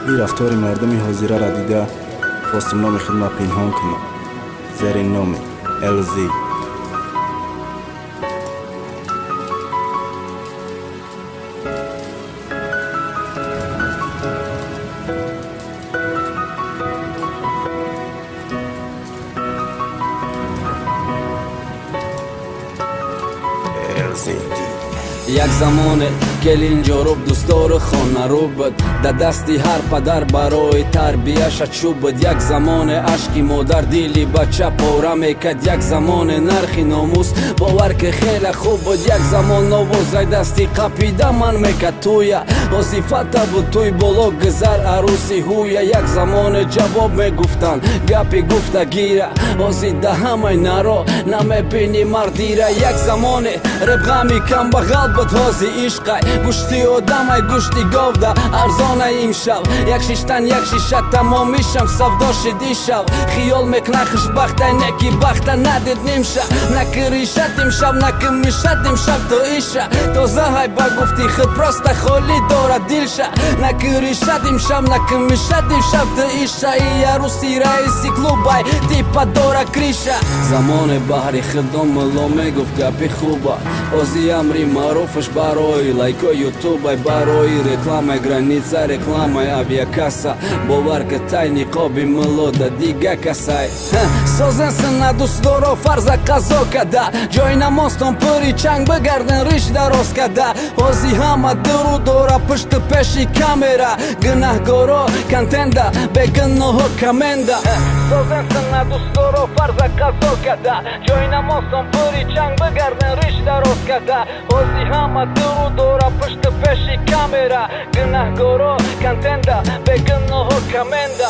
این رفتار مردم حاضره را دیده خواستم نام خود ما پنهان کنم زیر نام LZ. як замоне гел инҷо рӯб дӯстдори хонарӯ буд да дасти ҳар падар барои тарбияша чӯб буд як замоне ашки модар дили бача пора мекард як замоне нархи номус бовар ки хеле хуб буд як замон овозай дасти қапида ман мекард туя возифата буд туй боло гузар арӯси ҳуя як замоне ҷавоб мегуфтанд гапи гуфтагира ҳозир да ҳамаи наро намебини мардира як замоне ребғами камбағал буд ҳозир ишқай гӯшти одамай гӯшти говда арзонай имшав як шиштан як шиша тамомишам савдо шид ишав хиёл мекунай хушбахтай неки бахта надид нимша наки ришат имшав наки мишат имшав то иша тозаҳай ба гуфти худ просто холӣ дора дилша наки ришат имшав наки мишат имшав то иша и яруси раиси клубай типа дора криша замоне баҳри худон муло мегуфт гапи хуба ҳозир амри маъруфаш барои лайкои ютубай барои рекламай граница рекламай авиакаса бовар ки тай ниқоби муло да дига касай созенси на дӯстдоро фарза қазо када ҷои намостон пури чанг бигардин риш дароз када ҳозир ҳама дуру дора пушту пеши камера гунаҳгоро контента бегуноҳо коменда созенси на дӯстдоро фарза қазо када ҷои намостон пури чанг бигардин риш дароз када ҳозир ҳама дуру дора пушту пеши камера гунаҳгоро контента бегуноҳо коменда